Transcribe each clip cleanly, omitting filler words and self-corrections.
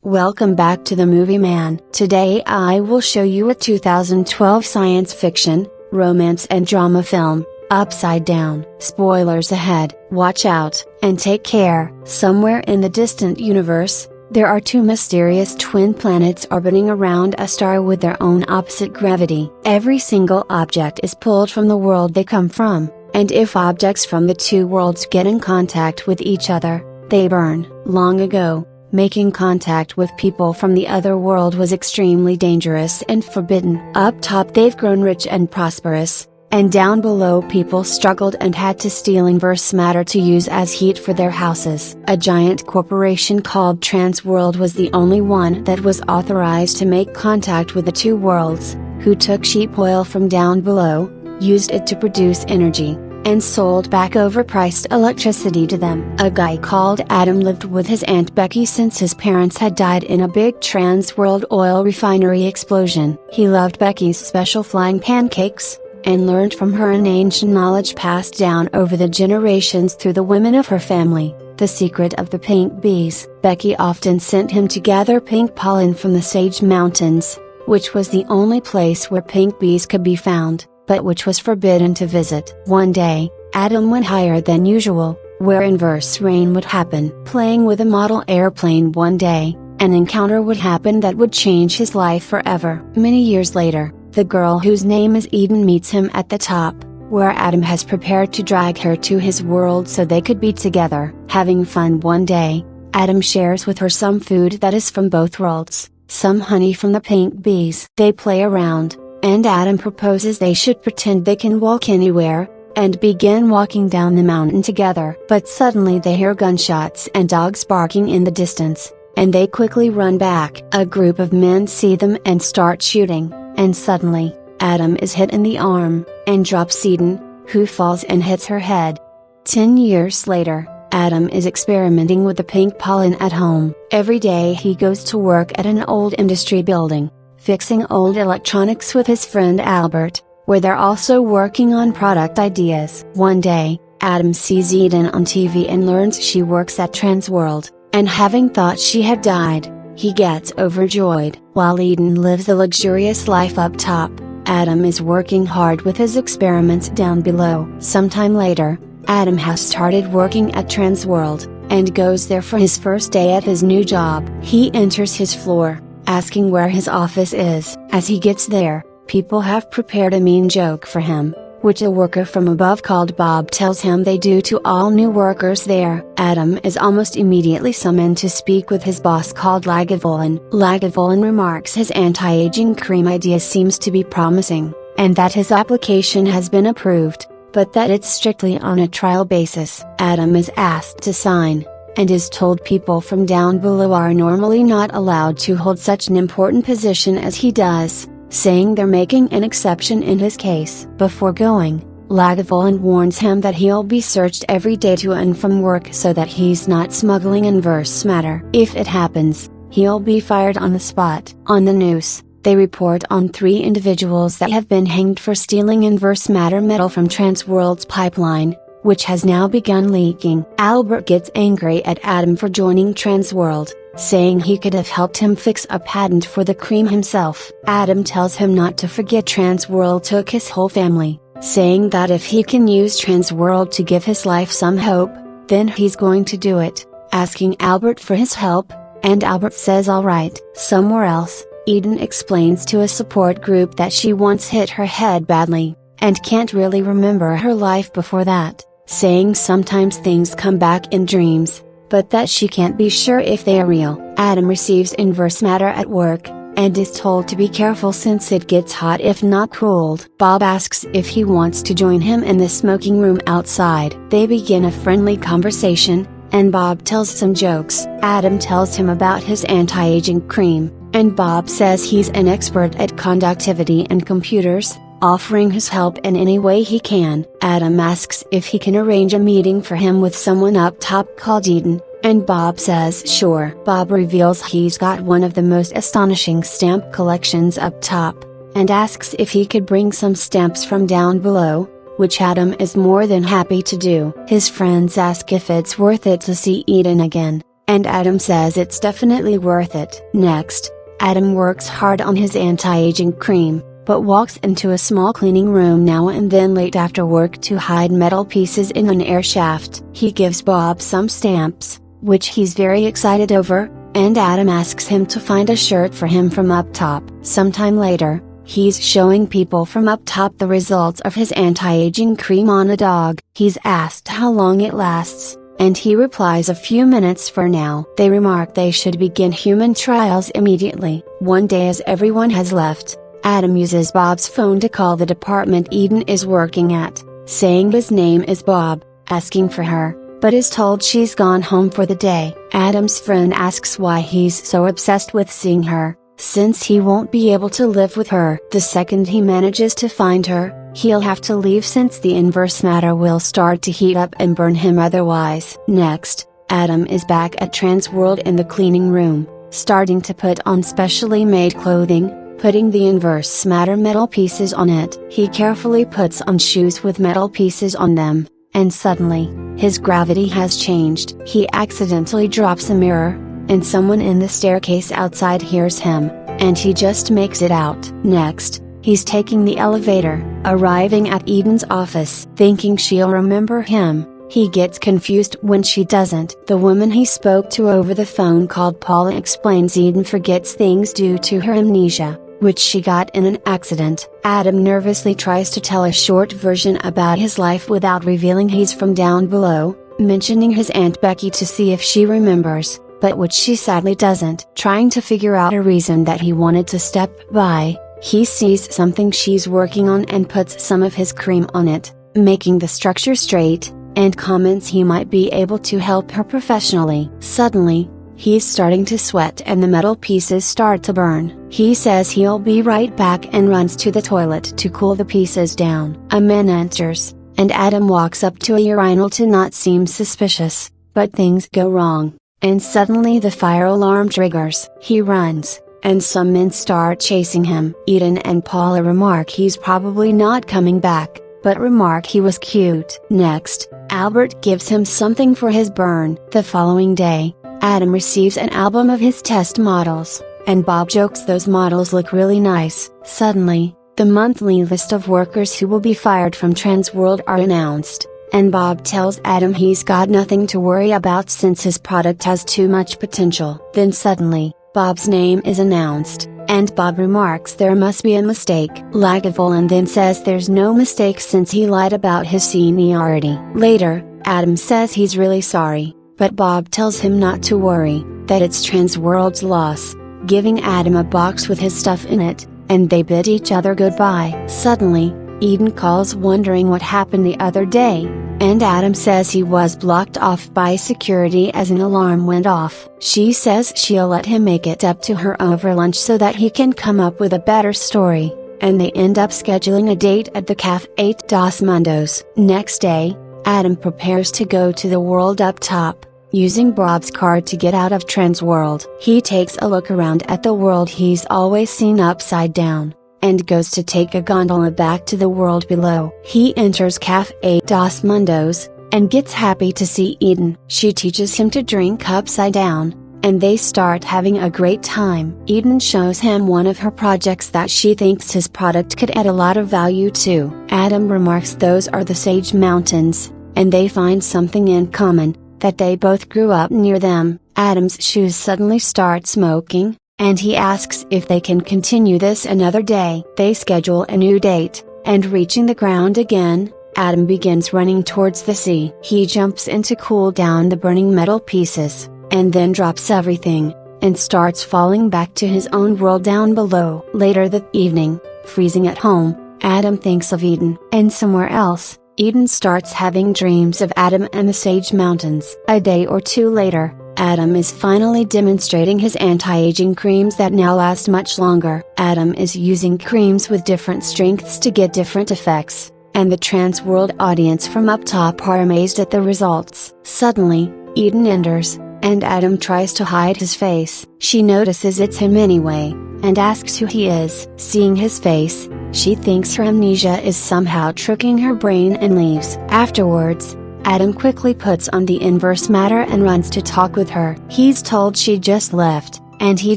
Welcome back to the Movie Man. Today I will show you a 2012 science fiction, romance and drama film, Upside Down. Spoilers ahead. Watch out, and take care. Somewhere in the distant universe, there are two mysterious twin planets orbiting around a star with their own opposite gravity. Every single object is pulled from the world they come from, and if objects from the two worlds get in contact with each other, they burn. Long ago, making contact with people from the other world was extremely dangerous and forbidden. Up top they've grown rich and prosperous, and down below people struggled and had to steal inverse matter to use as heat for their houses. A giant corporation called Transworld was the only one that was authorized to make contact with the two worlds, who took cheap oil from down below, used it to produce energy, and sold back overpriced electricity to them. A guy called Adam lived with his Aunt Becky since his parents had died in a big Transworld oil refinery explosion. He loved Becky's special flying pancakes, and learned from her an ancient knowledge passed down over the generations through the women of her family, the secret of the pink bees. Becky often sent him to gather pink pollen from the Sage Mountains, which was the only place where pink bees could be found, but which was forbidden to visit. One day, Adam went higher than usual, where inverse rain would happen. Playing with a model airplane one day, an encounter would happen that would change his life forever. Many years later, the girl whose name is Eden meets him at the top, where Adam has prepared to drag her to his world so they could be together. Having fun one day, Adam shares with her some food that is from both worlds, some honey from the pink bees. They play around, and Adam proposes they should pretend they can walk anywhere, and begin walking down the mountain together. But suddenly they hear gunshots and dogs barking in the distance, and they quickly run back. A group of men see them and start shooting, and suddenly, Adam is hit in the arm, and drops Eden, who falls and hits her head. 10 years later, Adam is experimenting with the pink pollen at home. Every day he goes to work at an old industry building, fixing old electronics with his friend Albert, where they're also working on product ideas. One day, Adam sees Eden on TV and learns she works at Transworld, and having thought she had died, he gets overjoyed. While Eden lives a luxurious life up top, Adam is working hard with his experiments down below. Sometime later, Adam has started working at Transworld, and goes there for his first day at his new job. He enters his floor, asking where his office is. As he gets there, people have prepared a mean joke for him, which a worker from above called Bob tells him they do to all new workers there. Adam is almost immediately summoned to speak with his boss called Lagavulin. Lagavulin remarks his anti-aging cream idea seems to be promising, and that his application has been approved, but that it's strictly on a trial basis. Adam is asked to sign, and is told people from down below are normally not allowed to hold such an important position as he does, saying they're making an exception in his case. Before going, Lagavulin warns him that he'll be searched every day to and from work so that he's not smuggling inverse matter. If it happens, he'll be fired on the spot. On the news, they report on 3 individuals that have been hanged for stealing inverse matter metal from Transworld's pipeline, which has now begun leaking. Albert gets angry at Adam for joining Transworld, saying he could have helped him fix a patent for the cream himself. Adam tells him not to forget Transworld took his whole family, saying that if he can use Transworld to give his life some hope, then he's going to do it, asking Albert for his help, and Albert says alright. Somewhere else, Eden explains to a support group that she once hit her head badly, and can't really remember her life before that, saying sometimes things come back in dreams, but that she can't be sure if they are real. Adam receives inverse matter at work, and is told to be careful since it gets hot if not cooled. Bob asks if he wants to join him in the smoking room outside. They begin a friendly conversation, and Bob tells some jokes. Adam tells him about his anti-aging cream, and Bob says he's an expert at conductivity and computers, offering his help in any way he can. Adam asks if he can arrange a meeting for him with someone up top called Eden, and Bob says sure. Bob reveals he's got one of the most astonishing stamp collections up top, and asks if he could bring some stamps from down below, which Adam is more than happy to do. His friends ask if it's worth it to see Eden again, and Adam says it's definitely worth it. Next, Adam works hard on his anti-aging cream, but walks into a small cleaning room now and then late after work to hide metal pieces in an air shaft. He gives Bob some stamps, which he's very excited over, and Adam asks him to find a shirt for him from up top. Sometime later, he's showing people from up top the results of his anti-aging cream on a dog. He's asked how long it lasts, and he replies a few minutes for now. They remark they should begin human trials immediately. One day as everyone has left, Adam uses Bob's phone to call the department Eden is working at, saying his name is Bob, asking for her, but is told she's gone home for the day. Adam's friend asks why he's so obsessed with seeing her, since he won't be able to live with her. The second he manages to find her, he'll have to leave since the inverse matter will start to heat up and burn him otherwise. Next, Adam is back at Transworld in the cleaning room, starting to put on specially made clothing, putting the inverse matter metal pieces on it. He carefully puts on shoes with metal pieces on them, and suddenly, his gravity has changed. He accidentally drops a mirror, and someone in the staircase outside hears him, and he just makes it out. Next, he's taking the elevator, arriving at Eden's office. Thinking she'll remember him, he gets confused when she doesn't. The woman he spoke to over the phone called Paula explains Eden forgets things due to her amnesia, which she got in an accident. Adam nervously tries to tell a short version about his life without revealing he's from down below, mentioning his Aunt Becky to see if she remembers, but which she sadly doesn't. Trying to figure out a reason that he wanted to step by, he sees something she's working on and puts some of his cream on it, making the structure straight, and comments he might be able to help her professionally. Suddenly, he's starting to sweat and the metal pieces start to burn. He says he'll be right back and runs to the toilet to cool the pieces down. A man enters, and Adam walks up to a urinal to not seem suspicious, but things go wrong, and suddenly the fire alarm triggers. He runs, and some men start chasing him. Eden and Paula remark he's probably not coming back, but remark he was cute. Next, Albert gives him something for his burn. The following day, Adam receives an album of his test models, and Bob jokes those models look really nice. Suddenly, the monthly list of workers who will be fired from Transworld are announced, and Bob tells Adam he's got nothing to worry about since his product has too much potential. Then suddenly, Bob's name is announced, and Bob remarks there must be a mistake. Lagavulin then says there's no mistake since he lied about his seniority. Later, Adam says he's really sorry, but Bob tells him not to worry, that it's Transworld's loss, giving Adam a box with his stuff in it, and they bid each other goodbye. Suddenly, Eden calls wondering what happened the other day, and Adam says he was blocked off by security as an alarm went off. She says she'll let him make it up to her over lunch so that he can come up with a better story, and they end up scheduling a date at the Cafe Dos Mundos. Next day, Adam prepares to go to the world up top, using Bob's card to get out of Transworld. He takes a look around at the world he's always seen upside down, and goes to take a gondola back to the world below. He enters Cafe Dos Mundos, and gets happy to see Eden. She teaches him to drink upside down, and they start having a great time. Eden shows him one of her projects that she thinks his product could add a lot of value to. Adam remarks those are the Sage Mountains, and they find something in common, that they both grew up near them. Adam's shoes suddenly start smoking, and he asks if they can continue this another day. They schedule a new date, and reaching the ground again, Adam begins running towards the sea. He jumps in to cool down the burning metal pieces, and then drops everything, and starts falling back to his own world down below. Later that evening, freezing at home, Adam thinks of Eden. And somewhere else, Eden starts having dreams of Adam and the Sage Mountains. A day or two later, Adam is finally demonstrating his anti-aging creams that now last much longer. Adam is using creams with different strengths to get different effects, and the Transworld audience from up top are amazed at the results. Suddenly, Eden enters, and Adam tries to hide his face. She notices it's him anyway, and asks who he is. Seeing his face, she thinks her amnesia is somehow tricking her brain and leaves. Afterwards, Adam quickly puts on the inverse matter and runs to talk with her. He's told she just left, and he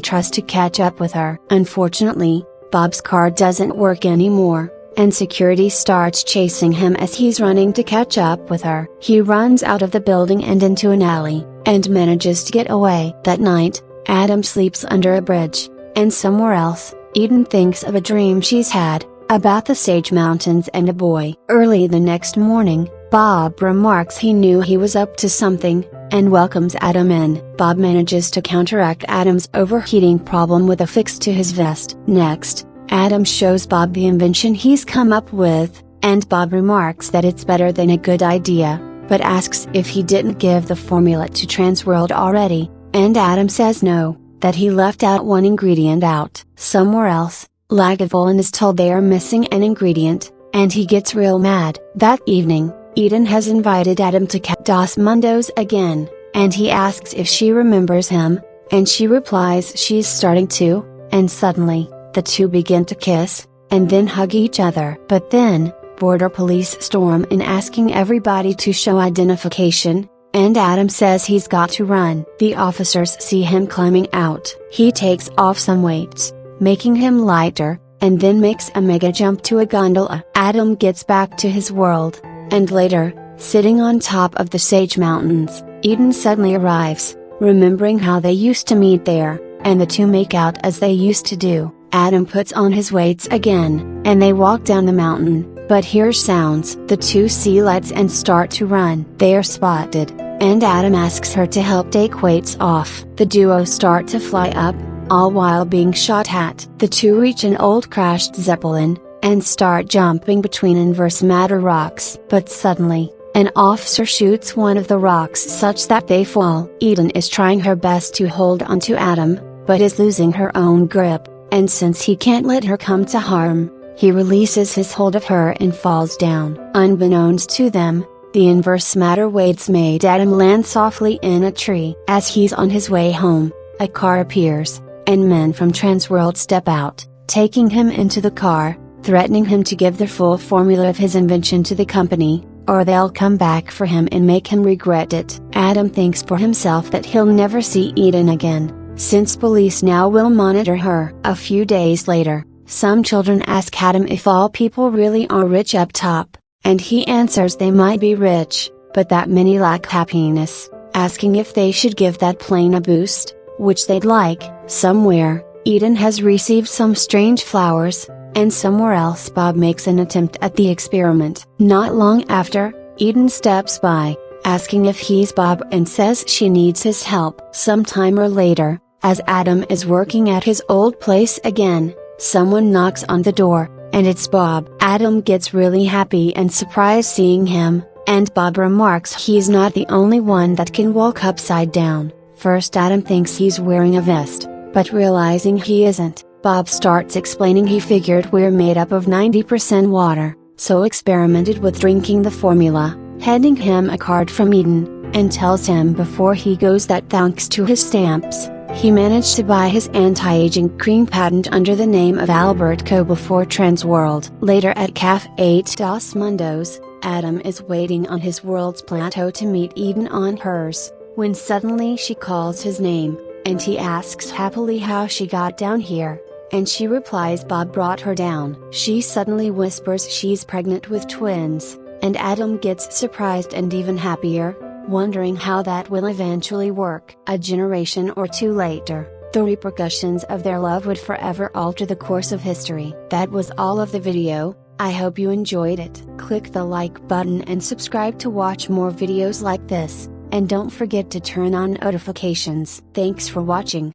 tries to catch up with her. Unfortunately, Bob's car doesn't work anymore, and security starts chasing him as he's running to catch up with her. He runs out of the building and into an alley, and manages to get away. That night, Adam sleeps under a bridge, and somewhere else, Eden thinks of a dream she's had, about the Sage Mountains and a boy. Early the next morning, Bob remarks he knew he was up to something, and welcomes Adam in. Bob manages to counteract Adam's overheating problem with a fix to his vest. Next, Adam shows Bob the invention he's come up with, and Bob remarks that it's better than a good idea, but asks if he didn't give the formula to Transworld already, and Adam says no, that he left out one ingredient out. Somewhere else, Lagavulin is told they are missing an ingredient, and he gets real mad. That evening, Eden has invited Adam to Dos Mundos again, and he asks if she remembers him, and she replies she's starting to, and suddenly, the two begin to kiss, and then hug each other. But then, border police storm in asking everybody to show identification, and Adam says he's got to run. The officers see him climbing out. He takes off some weights, making him lighter, and then makes a mega jump to a gondola. Adam gets back to his world, and later, sitting on top of the Sage Mountains, Eden suddenly arrives, remembering how they used to meet there, and the two make out as they used to do. Adam puts on his weights again, and they walk down the mountain, but hears sounds. The two see lights and start to run. They are spotted, and Adam asks her to help take weights off. The duo start to fly up, all while being shot at. The two reach an old crashed Zeppelin, and start jumping between inverse matter rocks. But suddenly, an officer shoots one of the rocks such that they fall. Eden is trying her best to hold onto Adam, but is losing her own grip, and since he can't let her come to harm, he releases his hold of her and falls down. Unbeknownst to them, the inverse matter weights made Adam land softly in a tree. As he's on his way home, a car appears, and men from Transworld step out, taking him into the car, threatening him to give the full formula of his invention to the company, or they'll come back for him and make him regret it. Adam thinks for himself that he'll never see Eden again, since police now will monitor her. A few days later, some children ask Adam if all people really are rich up top, and he answers they might be rich, but that many lack happiness, asking if they should give that plane a boost, which they'd like. Somewhere, Eden has received some strange flowers, and somewhere else Bob makes an attempt at the experiment. Not long after, Eden steps by, asking if he's Bob and says she needs his help. Some time or later, as Adam is working at his old place again, someone knocks on the door, and it's Bob. Adam gets really happy and surprised seeing him, and Bob remarks he's not the only one that can walk upside down. First Adam thinks he's wearing a vest, but realizing he isn't, Bob starts explaining he figured we're made up of 90% water, so experimented with drinking the formula, handing him a card from Eden, and tells him before he goes that thanks to his stamps, he managed to buy his anti-aging cream patent under the name of Albert Co. before Transworld. Later at Cafe Dos Mundos, Adam is waiting on his world's plateau to meet Eden on hers, when suddenly she calls his name, and he asks happily how she got down here, and she replies Bob brought her down. She suddenly whispers she's pregnant with twins, and Adam gets surprised and even happier, wondering how that will eventually work. A generation or two later, the repercussions of their love would forever alter the course of history. That was all of the video. I hope you enjoyed it. Click the like button and subscribe to watch more videos like this, and don't forget to turn on notifications. Thanks for watching.